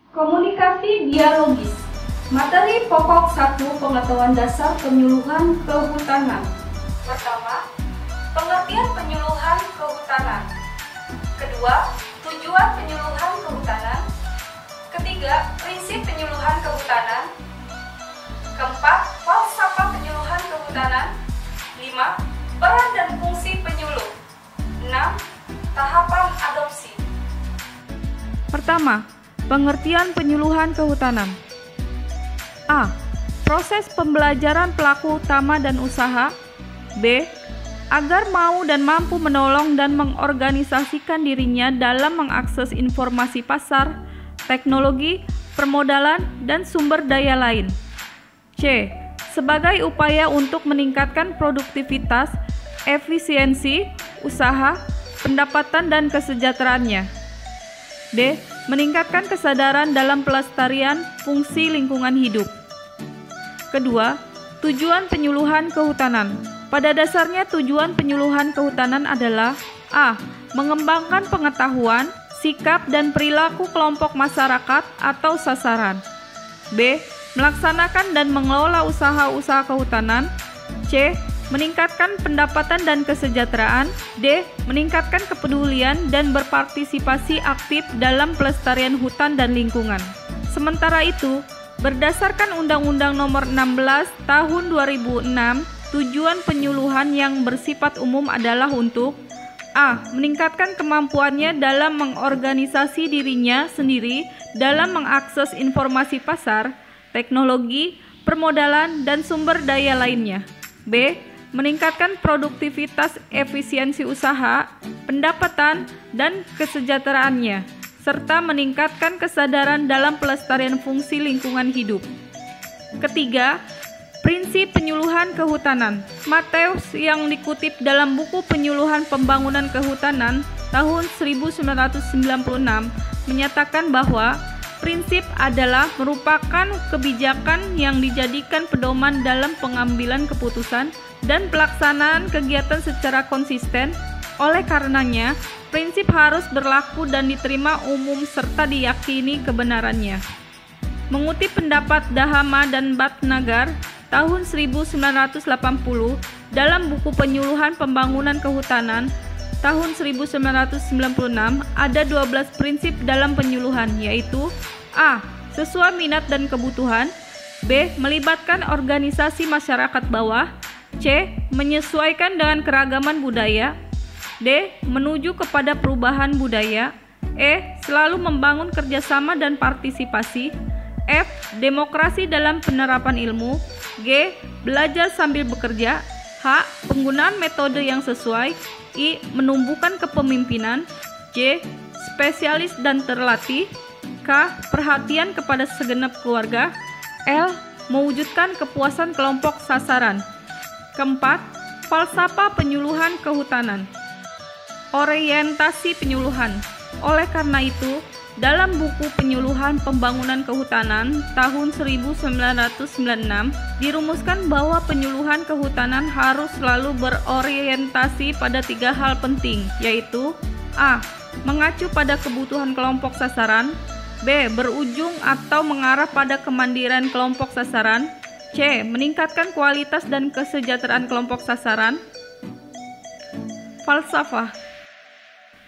Komunikasi dialogis. Materi pokok 1 pengetahuan dasar penyuluhan kehutanan. Pertama, pengertian penyuluhan kehutanan. Kedua, tujuan penyuluhan kehutanan. Ketiga, prinsip penyuluhan kehutanan. Keempat, falsafah penyuluhan kehutanan. 5. Peran dan fungsi penyuluh. 6. Tahapan adopsi. Pertama, pengertian penyuluhan kehutanan. A. Proses pembelajaran pelaku utama dan usaha. B. Agar mau dan mampu menolong dan mengorganisasikan dirinya dalam mengakses informasi pasar, teknologi, permodalan, dan sumber daya lain. C. Sebagai upaya untuk meningkatkan produktivitas, efisiensi, usaha, pendapatan dan kesejahteraannya. D. Meningkatkan kesadaran dalam pelestarian fungsi lingkungan hidup. Kedua, tujuan penyuluhan kehutanan. Pada dasarnya tujuan penyuluhan kehutanan adalah A. Mengembangkan pengetahuan, sikap dan perilaku kelompok masyarakat atau sasaran. B. Melaksanakan dan mengelola usaha-usaha kehutanan. C. Meningkatkan pendapatan dan kesejahteraan. D. Meningkatkan kepedulian dan berpartisipasi aktif dalam pelestarian hutan dan lingkungan. Sementara itu, berdasarkan Undang-Undang Nomor 16 Tahun 2006, tujuan penyuluhan yang bersifat umum adalah untuk A. Meningkatkan kemampuannya dalam mengorganisasi dirinya sendiri dalam mengakses informasi pasar, teknologi, permodalan, dan sumber daya lainnya. B. Meningkatkan produktivitas efisiensi usaha, pendapatan, dan kesejahteraannya, serta meningkatkan kesadaran dalam pelestarian fungsi lingkungan hidup. Ketiga, prinsip penyuluhan kehutanan. Mateus yang dikutip dalam buku Penyuluhan Pembangunan Kehutanan tahun 1996 menyatakan bahwa prinsip adalah merupakan kebijakan yang dijadikan pedoman dalam pengambilan keputusan dan pelaksanaan kegiatan secara konsisten. Oleh karenanya, prinsip harus berlaku dan diterima umum serta diyakini kebenarannya. Mengutip pendapat Dahama dan Bhatnagar tahun 1980 dalam buku Penyuluhan Pembangunan Kehutanan tahun 1996, ada 12 prinsip dalam penyuluhan, yaitu A. Sesuai minat dan kebutuhan. B. Melibatkan organisasi masyarakat bawah. C. Menyesuaikan dengan keragaman budaya. D. Menuju kepada perubahan budaya. E. Selalu membangun kerjasama dan partisipasi. F. Demokrasi dalam penerapan ilmu. G. Belajar sambil bekerja. H. Penggunaan metode yang sesuai. I. Menumbuhkan kepemimpinan. J. Spesialis dan terlatih. K. Perhatian kepada segenap keluarga. L. Mewujudkan kepuasan kelompok sasaran. Keempat, falsafah penyuluhan kehutanan. Orientasi penyuluhan. Oleh karena itu, dalam buku Penyuluhan Pembangunan Kehutanan tahun 1996 dirumuskan bahwa penyuluhan kehutanan harus selalu berorientasi pada 3 hal penting, yaitu A. Mengacu pada kebutuhan kelompok sasaran. B. Berujung atau mengarah pada kemandirian kelompok sasaran. C. Meningkatkan kualitas dan kesejahteraan kelompok sasaran. Falsafah.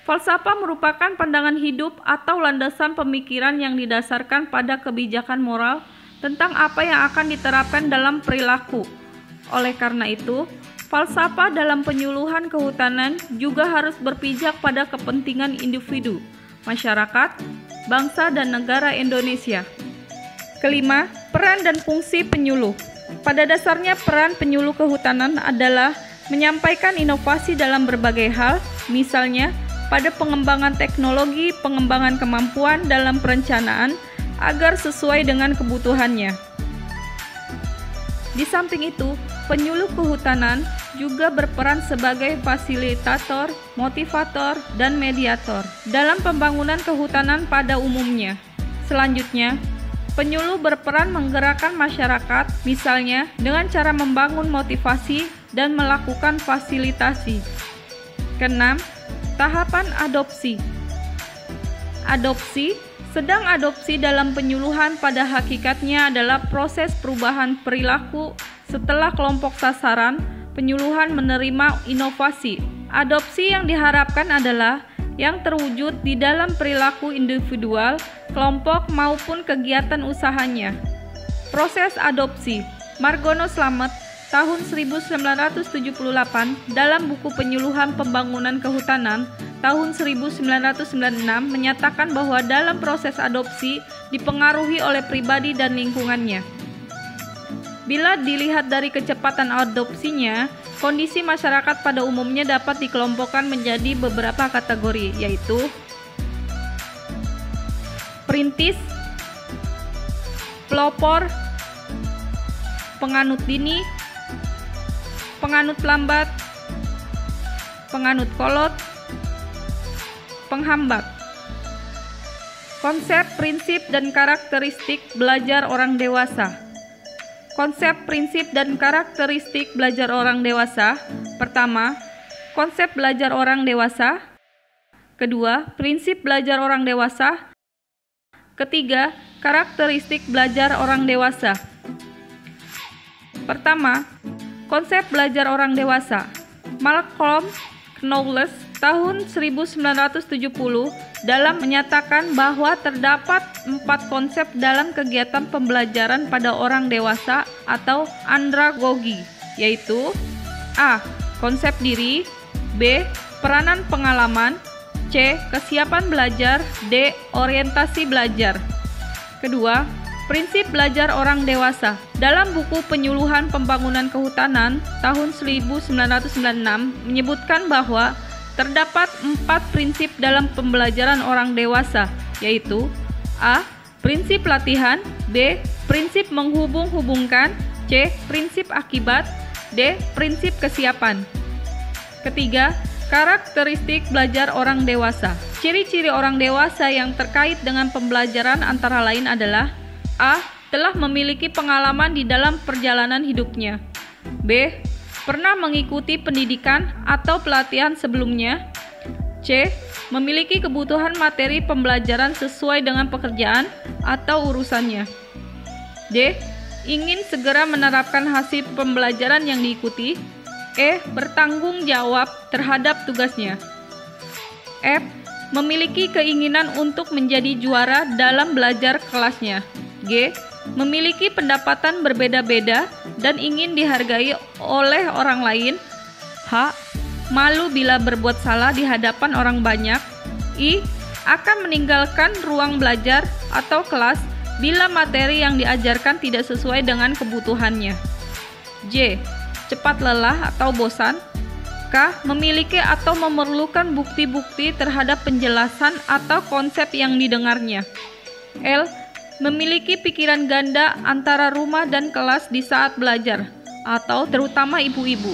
Falsafah merupakan pandangan hidup atau landasan pemikiran yang didasarkan pada kebijakan moral tentang apa yang akan diterapkan dalam perilaku. Oleh karena itu, falsafah dalam penyuluhan kehutanan juga harus berpijak pada kepentingan individu, masyarakat, bangsa, dan negara Indonesia. Kelima, peran dan fungsi penyuluh. Pada dasarnya peran penyuluh kehutanan adalah menyampaikan inovasi dalam berbagai hal, misalnya pada pengembangan teknologi, pengembangan kemampuan dalam perencanaan agar sesuai dengan kebutuhannya. Di samping itu, penyuluh kehutanan juga berperan sebagai fasilitator, motivator, dan mediator dalam pembangunan kehutanan pada umumnya. Selanjutnya, penyuluh berperan menggerakkan masyarakat, misalnya dengan cara membangun motivasi dan melakukan fasilitasi. Keenam, tahapan adopsi. Adopsi Sedang adopsi dalam penyuluhan pada hakikatnya adalah proses perubahan perilaku setelah kelompok sasaran penyuluhan menerima inovasi. Adopsi yang diharapkan adalah yang terwujud di dalam perilaku individual, kelompok maupun kegiatan usahanya. Proses adopsi. Margono Slamet tahun 1978 dalam buku Penyuluhan Pembangunan Kehutanan tahun 1996 menyatakan bahwa dalam proses adopsi dipengaruhi oleh pribadi dan lingkungannya. Bila dilihat dari kecepatan adopsinya, kondisi masyarakat pada umumnya dapat dikelompokkan menjadi beberapa kategori, yaitu perintis, pelopor, penganut dini, penganut lambat, penganut kolot, penghambat. Konsep, prinsip, dan karakteristik belajar orang dewasa. Konsep, prinsip, dan karakteristik belajar orang dewasa. Pertama, konsep belajar orang dewasa. Kedua, prinsip belajar orang dewasa. Ketiga, karakteristik belajar orang dewasa. Pertama, konsep belajar orang dewasa. Malcolm Knowles tahun 1970 dalam menyatakan bahwa terdapat 4 konsep dalam kegiatan pembelajaran pada orang dewasa atau andragogi, yaitu A. Konsep diri, B. Peranan pengalaman, C. Kesiapan belajar, D. Orientasi belajar. Kedua, prinsip belajar orang dewasa. Dalam buku Penyuluhan Pembangunan Kehutanan tahun 1996 menyebutkan bahwa terdapat 4 prinsip dalam pembelajaran orang dewasa, yaitu A. Prinsip latihan, B. Prinsip menghubung-hubungkan, C. Prinsip akibat, D. Prinsip kesiapan. Ketiga, karakteristik belajar orang dewasa. Ciri-ciri orang dewasa yang terkait dengan pembelajaran antara lain adalah A. Telah memiliki pengalaman di dalam perjalanan hidupnya, B. Pernah mengikuti pendidikan atau pelatihan sebelumnya, C. Memiliki kebutuhan materi pembelajaran sesuai dengan pekerjaan atau urusannya, D. Ingin segera menerapkan hasil pembelajaran yang diikuti, E. Bertanggung jawab terhadap tugasnya, F. Memiliki keinginan untuk menjadi juara dalam belajar kelasnya, G. Memiliki pendapatan berbeda-beda dan ingin dihargai oleh orang lain, H. Malu bila berbuat salah di hadapan orang banyak, I. Akan meninggalkan ruang belajar atau kelas bila materi yang diajarkan tidak sesuai dengan kebutuhannya, J. Cepat lelah atau bosan, K. Memiliki atau memerlukan bukti-bukti terhadap penjelasan atau konsep yang didengarnya, L. Memiliki pikiran ganda antara rumah dan kelas di saat belajar, atau terutama ibu-ibu.